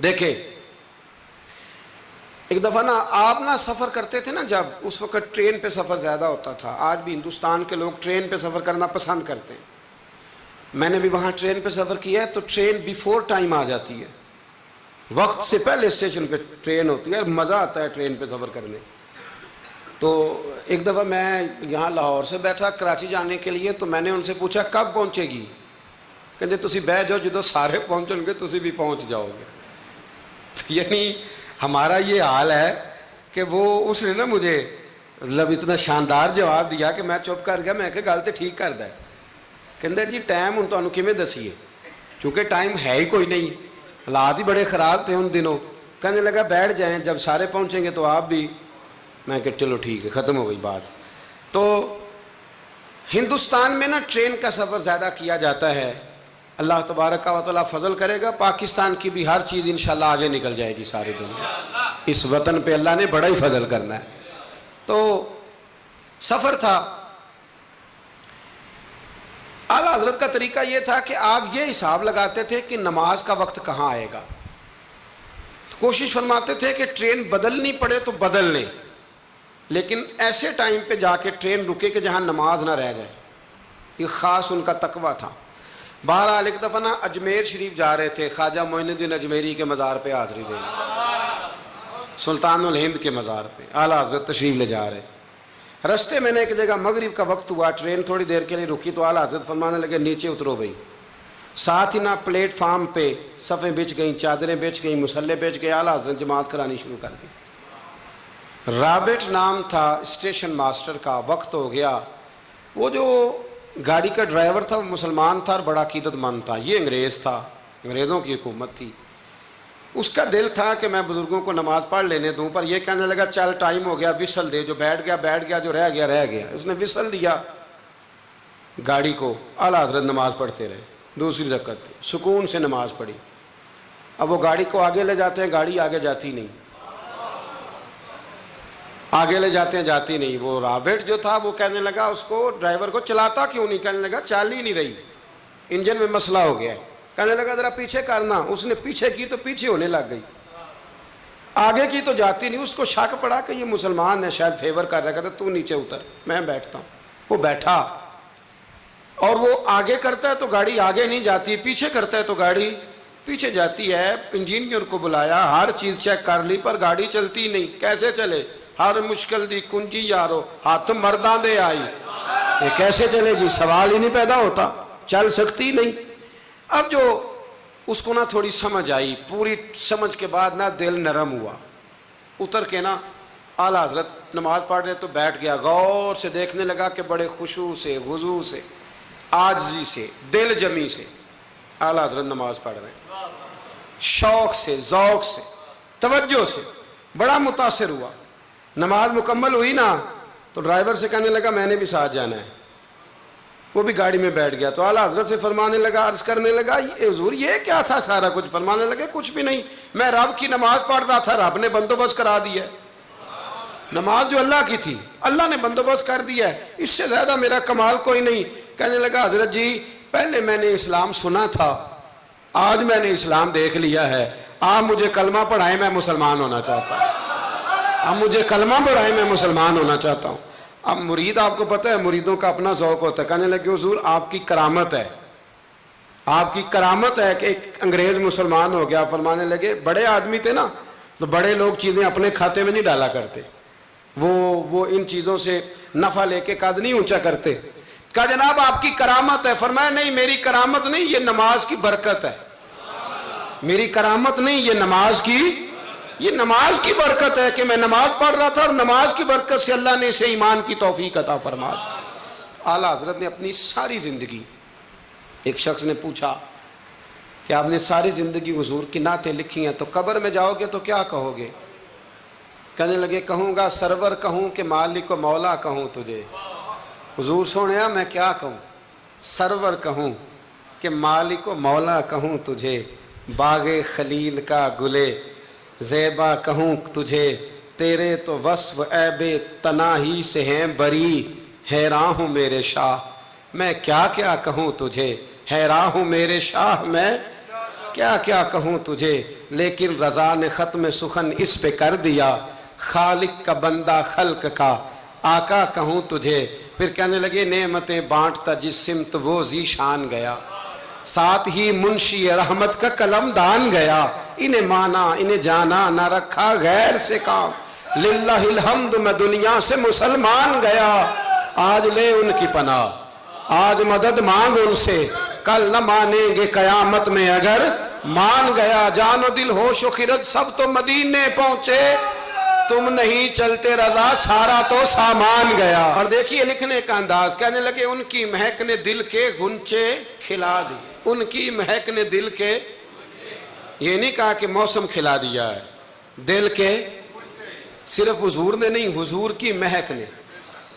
دیکھیں ایک دفعہ نا آپ نا سفر کرتے تھے نا، جب اس وقت ٹرین پہ سفر زیادہ ہوتا تھا، آج بھی ہندوستان کے لوگ ٹرین پہ سفر کرنا پسند کرتے ہیں۔ میں نے بھی وہاں ٹرین پہ سفر کیا ہے، تو ٹرین بیفور ٹائم آ جاتی ہے، وقت سے پہلے اسٹیشن پہ ٹرین ہوتی ہے، مزہ آتا ہے ٹرین پہ سفر کرنے۔ تو ایک دفعہ میں یہاں لاہور سے بیٹھا کراچی جانے کے لیے، تو میں نے ان سے پوچھا کب پہنچے گی؟ کہتے تسی بہ جاؤ، جدو سارے پہنچن گے تسی بھی پہنچ جاؤ گے۔ یعنی ہمارا یہ حال ہے کہ وہ اس نے نا مجھے مطلب اتنا شاندار جواب دیا کہ میں چپ کر گیا۔ میں کہ گل تو ٹھیک کردا ہے۔ کہندا جی ٹائم ہن تانوں کیویں دسیے، کیونکہ ٹائم ہے ہی کوئی نہیں، حالات ہی بڑے خراب تھے ان دنوں۔ کہنے لگا بیٹھ جائیں، جب سارے پہنچیں گے تو آپ بھی۔ میں کہ چلو ٹھیک ہے، ختم ہو گئی بات۔ تو ہندوستان میں نا ٹرین کا سفر زیادہ کیا جاتا ہے۔ اللہ تبارک و تعالیٰ فضل کرے گا، پاکستان کی بھی ہر چیز انشاءاللہ آگے نکل جائے گی سارے دنیا۔ اس وطن پہ اللہ نے بڑا ہی فضل کرنا ہے۔ تو سفر تھا۔ اعلیٰ حضرت کا طریقہ یہ تھا کہ آپ یہ حساب لگاتے تھے کہ نماز کا وقت کہاں آئے گا، کوشش فرماتے تھے کہ ٹرین بدلنی پڑے تو بدل لیں، لیکن ایسے ٹائم پہ جا کے ٹرین رکے کہ جہاں نماز نہ رہ جائے۔ یہ خاص ان کا تقویٰ تھا۔ بہرحال ایک دفعہ نا اجمیر شریف جا رہے تھے، خواجہ معین الدین اجمیری کے مزار پہ حاضری دیں، سلطان الہند کے مزار پہ اعلیٰ حضرت تشریف لے جا رہے۔ رستے میں نے ایک جگہ مغرب کا وقت ہوا، ٹرین تھوڑی دیر کے لیے رکی، تو اعلیٰ حضرت فرمانے لگے نیچے اترو بھائی۔ ساتھ ہی نا پلیٹ فارم پہ صفیں بچ گئیں، چادریں بچ گئیں، مسلح بچ گئے، اعلیٰ حضرت جماعت کرانی شروع کر دی۔ رابٹ نام تھا اسٹیشن ماسٹر کا، وقت ہو گیا۔ وہ جو گاڑی کا ڈرائیور تھا وہ مسلمان تھا اور بڑا عقیدت مند تھا، یہ انگریز تھا، انگریزوں کی حکومت تھی۔ اس کا دل تھا کہ میں بزرگوں کو نماز پڑھ لینے دوں، پر یہ کہنے لگا چل ٹائم ہو گیا، وسل دے، جو بیٹھ گیا بیٹھ گیا، جو رہ گیا رہ گیا۔ اس نے وسل دیا گاڑی کو، اعلیٰ حضرت نماز پڑھتے رہے، دوسری رکعت سکون سے نماز پڑھی۔ اب وہ گاڑی کو آگے لے جاتے ہیں، گاڑی آگے جاتی نہیں، آگے لے جاتے ہیں جاتی نہیں۔ وہ رابٹ جو تھا وہ کہنے لگا اس کو، ڈرائیور کو، چلاتا کیوں نہیں؟ کہنے لگا چل ہی نہیں رہی، انجن میں مسئلہ ہو گیا ہے۔ کہنے لگا ذرا پیچھے کرنا، اس نے پیچھے کی تو پیچھے ہونے لگ گئی، آگے کی تو جاتی نہیں۔ اس کو شک پڑا کہ یہ مسلمان ہے، شاید فیور کر رہا، کہتا تو نیچے اتر، میں بیٹھتا ہوں۔ وہ بیٹھا، اور وہ آگے کرتا ہے تو گاڑی آگے نہیں جاتی، پیچھے کرتا ہے تو گاڑی پیچھے جاتی ہے۔ انجینئر کو بلایا، ہر چیز چیک کر لی، پر گاڑی چلتی نہیں۔ کیسے چلے؟ ہر مشکل دی کنجی یارو ہاتھ مرداں دے آئی، یہ کیسے چلے گی؟ سوال ہی نہیں پیدا ہوتا، چل سکتی نہیں۔ اب جو اس کو نا تھوڑی سمجھ آئی، پوری سمجھ کے بعد نا دل نرم ہوا، اتر کے نا اعلیٰ حضرت نماز پڑھ رہے تو بیٹھ گیا، غور سے دیکھنے لگا کہ بڑے خشوع سے، وضو سے، عاجزی سے، دل جمی سے اعلیٰ حضرت نماز پڑھ رہے ہیں، شوق سے، ذوق سے، توجہ سے، بڑا متاثر ہوا۔ نماز مکمل ہوئی نا تو ڈرائیور سے کہنے لگا میں نے بھی ساتھ جانا ہے، وہ بھی گاڑی میں بیٹھ گیا۔ تو اعلیٰ حضرت سے فرمانے لگا، عرض کرنے لگا حضور یہ کیا تھا سارا کچھ؟ فرمانے لگے کچھ بھی نہیں، میں رب کی نماز پڑھ رہا تھا، رب نے بندوبست کرا دیا ہے، نماز جو اللہ کی تھی اللہ نے بندوبست کر دیا ہے، اس سے زیادہ میرا کمال کوئی نہیں۔ کہنے لگا حضرت جی پہلے میں نے اسلام سنا تھا، آج میں نے اسلام دیکھ لیا ہے، آپ مجھے کلمہ پڑھائیں، میں مسلمان ہونا چاہتا ہوں، آپ مجھے کلمہ پڑھائیں، میں مسلمان ہونا چاہتا ہوں۔ اب مرید، آپ کو پتہ ہے مریدوں کا اپنا ذوق ہوتا ہے، کہنے لگے حضور آپ کی کرامت ہے، آپ کی کرامت ہے کہ ایک انگریز مسلمان ہو گیا. فرمانے لگے بڑے آدمی تھے نا تو بڑے لوگ چیزیں اپنے کھاتے میں نہیں ڈالا کرتے, وہ ان چیزوں سے نفع لے کے قد نہیں اونچا کرتے. کہا جناب آپ کی کرامت ہے. فرمایا نہیں میری کرامت نہیں, یہ نماز کی برکت ہے. میری کرامت نہیں, یہ نماز کی برکت ہے کہ میں نماز پڑھ رہا تھا اور نماز کی برکت سے اللہ نے اسے ایمان کی توفیق عطا فرما دی. اعلیٰ حضرت نے اپنی ساری زندگی, ایک شخص نے پوچھا کہ آپ نے ساری زندگی حضور کی نعتیں لکھی ہیں تو قبر میں جاؤ گے تو کیا کہو گے؟ کہنے لگے کہوں گا سرور کہوں کہ مالک و مولا کہوں تجھے. حضور سونیا میں کیا کہوں؟ سرور کہوں کہ مالک و مولا کہوں تجھے, باغ خلیل کا گلے زیبا کہوں تجھے, تیرے تو وصف عیب تناہی سے ہیں بری, حیران ہوں میرے شاہ میں کیا کیا کہوں تجھے, حیران ہوں میرے شاہ میں کیا کیا کہوں تجھے. لیکن رضا نے ختم سخن اس پہ کر دیا, خالق کا بندہ خلق کا آقا کہوں تجھے. پھر کہنے لگے نعمتیں بانٹتا جس سمت وہ ذیشان گیا, ساتھ ہی منشی رحمت کا قلم دان گیا. انہیں مانا انہیں جانا نہ رکھا غیر سے کام, للہ الحمد میں دنیا سے مسلمان گیا. آج لے ان کی پناہ, آج مدد مانگ ان سے, کل نہ مانیں گے قیامت میں اگر مان گیا. جان و دل ہوش و خرد سب تو مدینے پہنچے, تم نہیں چلتے رضا سارا تو سامان گیا. اور دیکھیے لکھنے کا انداز, کہنے لگے ان کی مہک نے دل کے غنچے کھلا دی. ان کی مہک نے دل کے, یہ نہیں کہا کہ موسم کھلا دیا ہے, دل کے, صرف حضور نے نہیں, حضور کی مہک نے,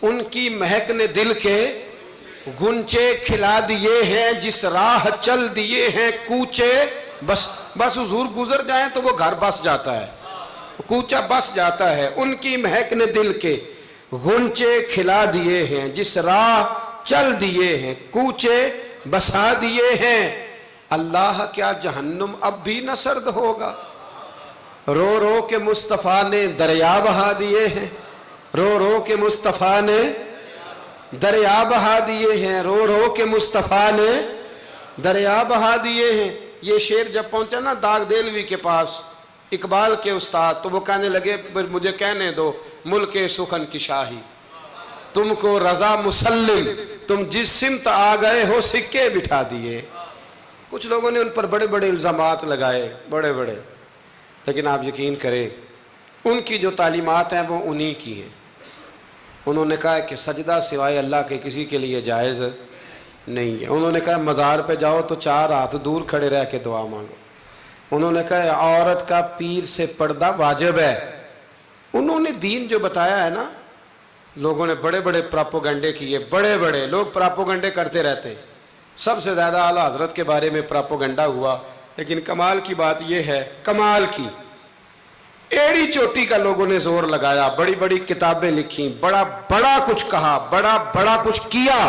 ان کی مہک نے دل کے غنچے کھلا دیے ہیں. جس راہ چل دیے ہیں کوچے, بس حضور گزر جائیں تو وہ گھر بس جاتا ہے, کوچہ بس جاتا ہے. ان کی مہک نے دل کے غنچے کھلا دیے ہیں, جس راہ چل دیے ہیں کوچے بسا دیے ہیں. اللہ کیا جہنم اب بھی نہ سرد ہوگا, رو رو کے مصطفیٰ نے دریا بہا دیے ہیں, رو رو کے مصطفیٰ نے دریا بہا دیے ہیں, رو رو کے مصطفیٰ نے دریا بہا دیے ہیں. یہ شعر جب پہنچا نا داغ دہلوی کے پاس اقبال کے استاد, تو وہ کہنے لگے مجھے کہنے دو ملک سخن کی شاہی, تم کو رضا مسلم, تم جس سمت آ گئے ہو سکے بٹھا دیے. کچھ لوگوں نے ان پر بڑے بڑے الزامات لگائے, بڑے بڑے, لیکن آپ یقین کریں ان کی جو تعلیمات ہیں وہ انہی کی ہیں. انہوں نے کہا کہ سجدہ سوائے اللہ کے کسی کے لیے جائز نہیں ہے. انہوں نے کہا مزار پہ جاؤ تو 4 ہاتھ دور کھڑے رہ کے دعا مانگو. انہوں نے کہا عورت کا پیر سے پردہ واجب ہے. انہوں نے دین جو بتایا ہے نا, لوگوں نے بڑے بڑے پراپوگنڈے کیے, بڑے بڑے لوگ پراپوگنڈے کرتے رہتے ہیں. سب سے زیادہ اعلیٰ حضرت کے بارے میں پراپوگنڈا ہوا, لیکن کمال کی بات یہ ہے, کمال کی ایڑی چوٹی کا لوگوں نے زور لگایا, بڑی بڑی کتابیں لکھی, بڑا بڑا کچھ کہا, بڑا بڑا کچھ کیا,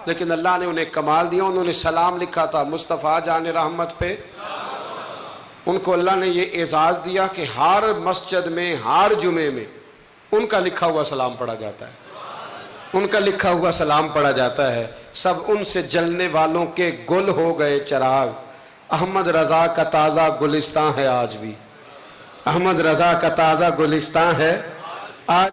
لیکن اللہ نے انہیں کمال دیا. انہوں نے سلام لکھا تھا مصطفیٰ جان رحمت پہ, ان کو اللہ نے یہ اعزاز دیا کہ ہر مسجد میں ہر جمعے میں ان کا لکھا ہوا سلام پڑھا جاتا ہے, ان کا لکھا ہوا سلام پڑھا جاتا ہے. سب ان سے جلنے والوں کے گل ہو گئے چراغ, احمد رضا کا تازہ گلستان ہے آج بھی, احمد رضا کا تازہ گلستان ہے آج.